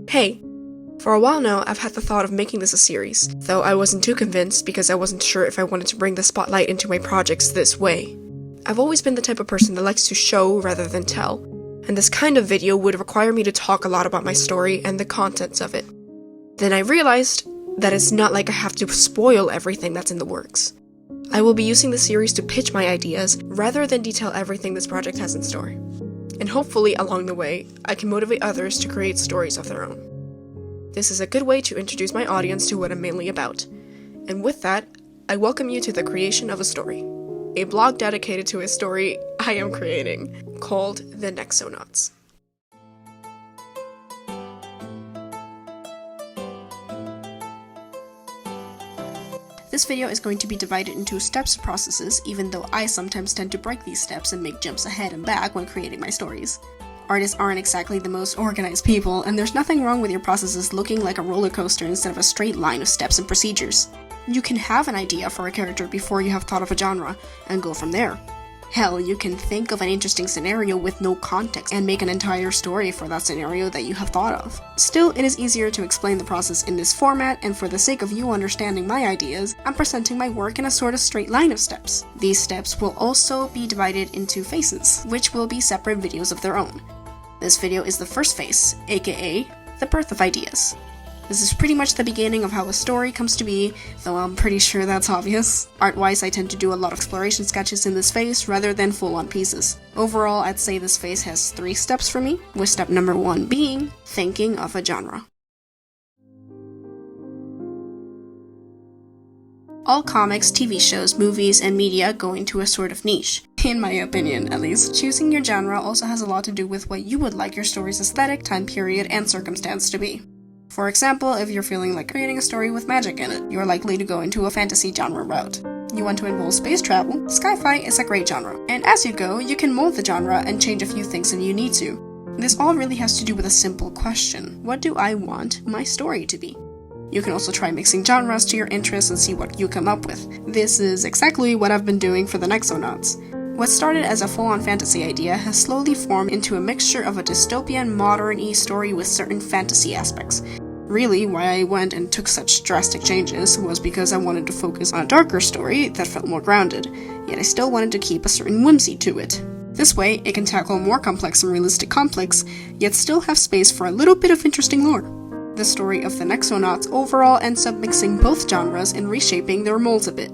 Hey, for a while now I've had the thought of making this a series, though I wasn't too convinced because I wasn't sure if I wanted to bring the spotlight into my projects this way. I've always been the type of person that likes to show rather than tell, and this kind of video would require me to talk a lot about my story and the contents of it. Then I realized that it's not like I have to spoil everything that's in the works. I will be using the series to pitch my ideas rather than detail everything this project has in store. And hopefully, along the way, I can motivate others to create stories of their own. This is a good way to introduce my audience to what I'm mainly about. And with that, I welcome you to the creation of a story. A blog dedicated to a story I am creating, called the Nex-O-Nauts. This video is going to be divided into steps processes, even though I sometimes tend to break these steps and make jumps ahead and back when creating my stories. Artists aren't exactly the most organized people, and there's nothing wrong with your processes looking like a roller coaster instead of a straight line of steps and procedures. You can have an idea for a character before you have thought of a genre, and go from there. Hell, you can think of an interesting scenario with no context and make an entire story for that scenario that you have thought of. Still, it is easier to explain the process in this format, and for the sake of you understanding my ideas, I'm presenting my work in a sort of straight line of steps. These steps will also be divided into phases, which will be separate videos of their own. This video is the first phase, aka the birth of ideas. This is pretty much the beginning of how a story comes to be, though I'm pretty sure that's obvious. Art-wise, I tend to do a lot of exploration sketches in this phase rather than full-on pieces. Overall, I'd say this phase has 3 steps for me, with step number 1 being thinking of a genre. All comics, TV shows, movies, and media go into a sort of niche. In my opinion, at least. Choosing your genre also has a lot to do with what you would like your story's aesthetic, time period, and circumstance to be. For example, if you're feeling like creating a story with magic in it, you're likely to go into a fantasy genre route. You want to involve space travel, sci-fi is a great genre. And as you go, you can mold the genre and change a few things if you need to. This all really has to do with a simple question: what do I want my story to be? You can also try mixing genres to your interests and see what you come up with. This is exactly what I've been doing for the Nex-O-Nauts. What started as a full-on fantasy idea has slowly formed into a mixture of a dystopian, modern-y story with certain fantasy aspects. Really, why I went and took such drastic changes was because I wanted to focus on a darker story that felt more grounded, yet I still wanted to keep a certain whimsy to it. This way, it can tackle more complex and realistic conflicts, yet still have space for a little bit of interesting lore. The story of the Nex-O-Nauts overall ends up mixing both genres and reshaping their molds a bit.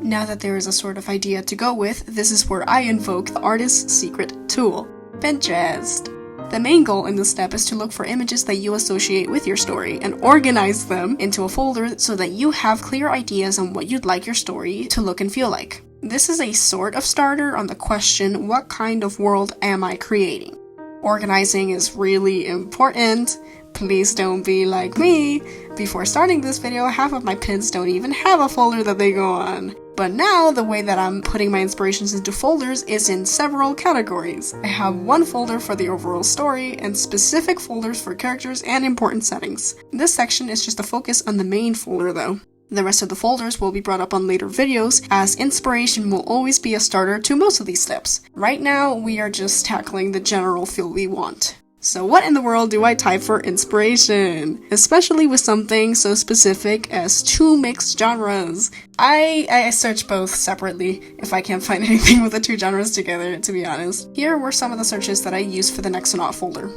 Now that there is a sort of idea to go with, this is where I invoke the artist's secret tool: Pinterest. The main goal in this step is to look for images that you associate with your story and organize them into a folder so that you have clear ideas on what you'd like your story to look and feel like. This is a sort of starter on the question, what kind of world am I creating? Organizing is really important. Please don't be like me. Before starting this video, half of my pins don't even have a folder that they go on. But now, the way that I'm putting my inspirations into folders is in several categories. I have one folder for the overall story, and specific folders for characters and important settings. This section is just a focus on the main folder though. The rest of the folders will be brought up on later videos, as inspiration will always be a starter to most of these steps. Right now, we are just tackling the general feel we want. So what in the world do I type for inspiration? Especially with something so specific as 2 mixed genres. I search both separately if I can't find anything with the 2 genres together, to be honest. Here were some of the searches that I used for the Nex-O-Naut folder.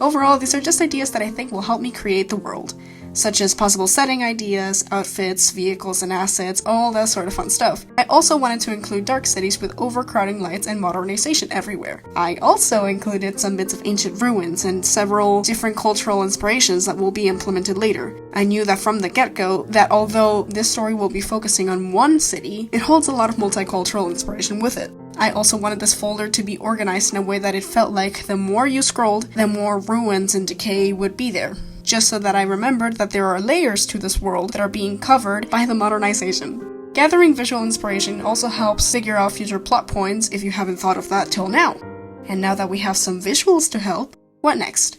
Overall, these are just ideas that I think will help me create the world, such as possible setting ideas, outfits, vehicles and assets, all that sort of fun stuff. I also wanted to include dark cities with overcrowding lights and modernization everywhere. I also included some bits of ancient ruins and several different cultural inspirations that will be implemented later. I knew that from the get-go that although this story will be focusing on one city, it holds a lot of multicultural inspiration with it. I also wanted this folder to be organized in a way that it felt like the more you scrolled, the more ruins and decay would be there. Just so that I remembered that there are layers to this world that are being covered by the modernization. Gathering visual inspiration also helps figure out future plot points if you haven't thought of that till now. And now that we have some visuals to help, what next?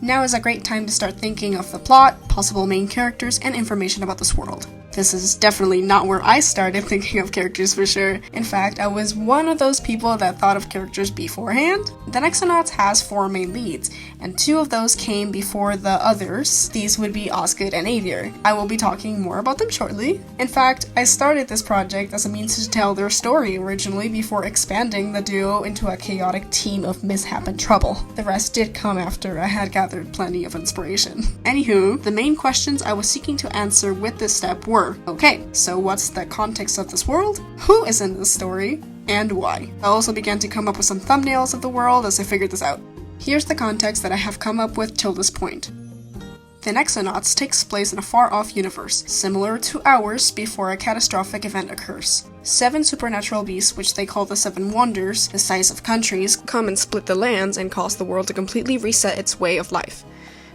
Now is a great time to start thinking of the plot, possible main characters, and information about this world. This is definitely not where I started thinking of characters for sure. In fact, I was one of those people that thought of characters beforehand. The Nex-O-Nauts has 4 main leads, and 2 of those came before the others. These would be Osgood and Avier. I will be talking more about them shortly. In fact, I started this project as a means to tell their story originally before expanding the duo into a chaotic team of mishap and trouble. The rest did come after I had gathered plenty of inspiration. Anywho, the main questions I was seeking to answer with this step were, okay, so what's the context of this world? Who is in this story? And why? I also began to come up with some thumbnails of the world as I figured this out. Here's the context that I have come up with till this point. The Nex-O-Nauts takes place in a far-off universe, similar to ours before a catastrophic event occurs. 7 supernatural beasts, which they call the 7 Wonders, the size of countries, come and split the lands and cause the world to completely reset its way of life.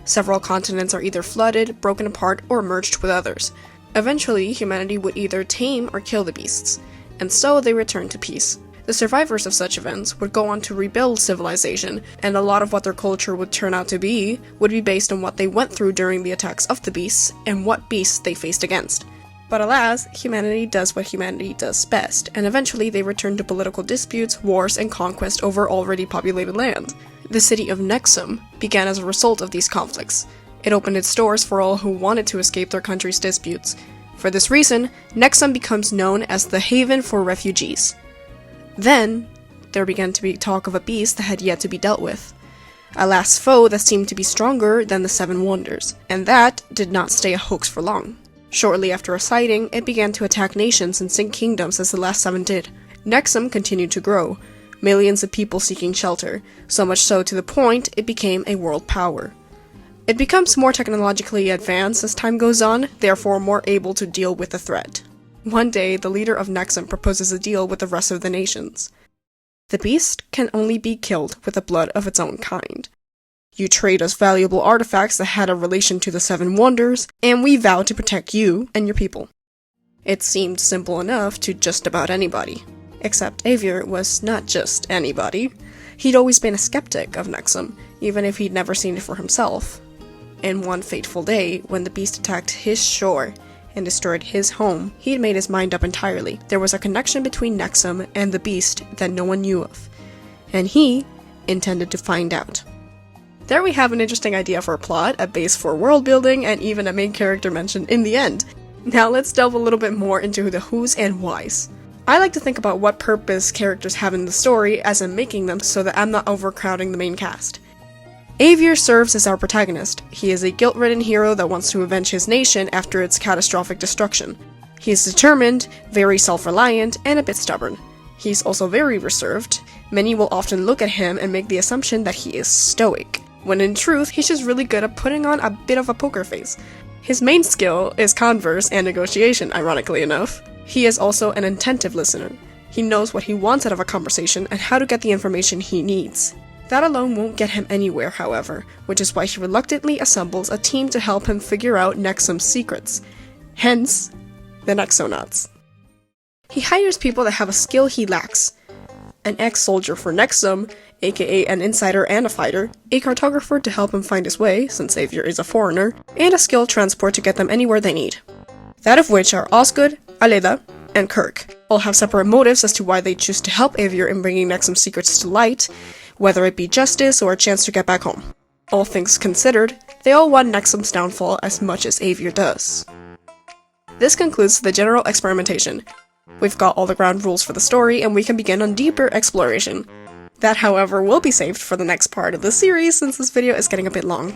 Several continents are either flooded, broken apart, or merged with others. Eventually, humanity would either tame or kill the beasts, and so they return to peace. The survivors of such events would go on to rebuild civilization, and a lot of what their culture would turn out to be would be based on what they went through during the attacks of the beasts and what beasts they faced against. But alas, humanity does what humanity does best, and eventually they return to political disputes, wars, and conquest over already populated land. The city of Nexum began as a result of these conflicts. It opened its doors for all who wanted to escape their country's disputes. For this reason, Nexum becomes known as the haven for refugees. Then, there began to be talk of a beast that had yet to be dealt with. A last foe that seemed to be stronger than the 7 Wonders, and that did not stay a hoax for long. Shortly after a sighting, it began to attack nations and sink kingdoms as the last 7 did. Nexum continued to grow, millions of people seeking shelter, so much so to the point it became a world power. It becomes more technologically advanced as time goes on, therefore more able to deal with the threat. One day, the leader of Nexum proposes a deal with the rest of the nations. The beast can only be killed with the blood of its own kind. You trade us valuable artifacts that had a relation to the 7 Wonders, and we vow to protect you and your people. It seemed simple enough to just about anybody. Except Avier was not just anybody. He'd always been a skeptic of Nexum, even if he'd never seen it for himself. And one fateful day, when the beast attacked his shore and destroyed his home, he'd made his mind up entirely. There was a connection between Nexum and the beast that no one knew of, and he intended to find out. There we have an interesting idea for a plot, a base for world building, and even a main character mentioned in the end. Now let's delve a little bit more into the who's and why's. I like to think about what purpose characters have in the story as I'm making them so that I'm not overcrowding the main cast. Avier serves as our protagonist. He is a guilt-ridden hero that wants to avenge his nation after its catastrophic destruction. He is determined, very self-reliant, and a bit stubborn. He's also very reserved. Many will often look at him and make the assumption that he is stoic, when in truth, he's just really good at putting on a bit of a poker face. His main skill is converse and negotiation, ironically enough. He is also an attentive listener. He knows what he wants out of a conversation and how to get the information he needs. That alone won't get him anywhere, however, which is why he reluctantly assembles a team to help him figure out Nexum's secrets. Hence, the Nex-O-Nauts. He hires people that have a skill he lacks. An ex-soldier for Nexum, aka an insider and a fighter, a cartographer to help him find his way, since Avier is a foreigner, and a skilled transport to get them anywhere they need. That of which are Osgood, Aleda, and Kirk. All have separate motives as to why they choose to help Avier in bringing Nexum's secrets to light, whether it be justice or a chance to get back home. All things considered, they all want Nexum's downfall as much as Avier does. This concludes the general experimentation. We've got all the ground rules for the story, and we can begin on deeper exploration. That, however, will be saved for the next part of the series, since this video is getting a bit long.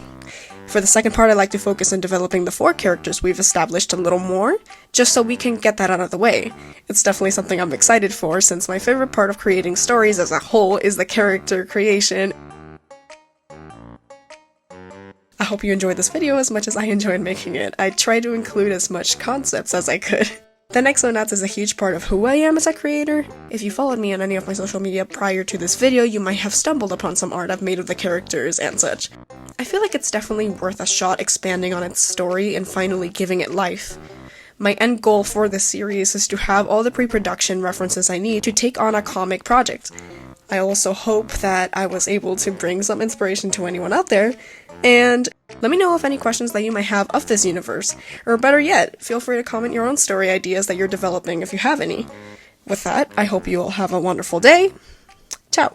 For the second part, I'd like to focus on developing the 4 characters we've established a little more, just so we can get that out of the way. It's definitely something I'm excited for, since my favorite part of creating stories as a whole is the character creation. I hope you enjoyed this video as much as I enjoyed making it. I tried to include as much concepts as I could. The Nex-O-Nauts is a huge part of who I am as a creator. If you followed me on any of my social media prior to this video, you might have stumbled upon some art I've made of the characters and such. I feel like it's definitely worth a shot expanding on its story and finally giving it life. My end goal for this series is to have all the pre-production references I need to take on a comic project. I also hope that I was able to bring some inspiration to anyone out there, And let me know of any questions that you might have of this universe, or better yet, feel free to comment your own story ideas that you're developing if you have any. With that, I hope you all have a wonderful day. Ciao!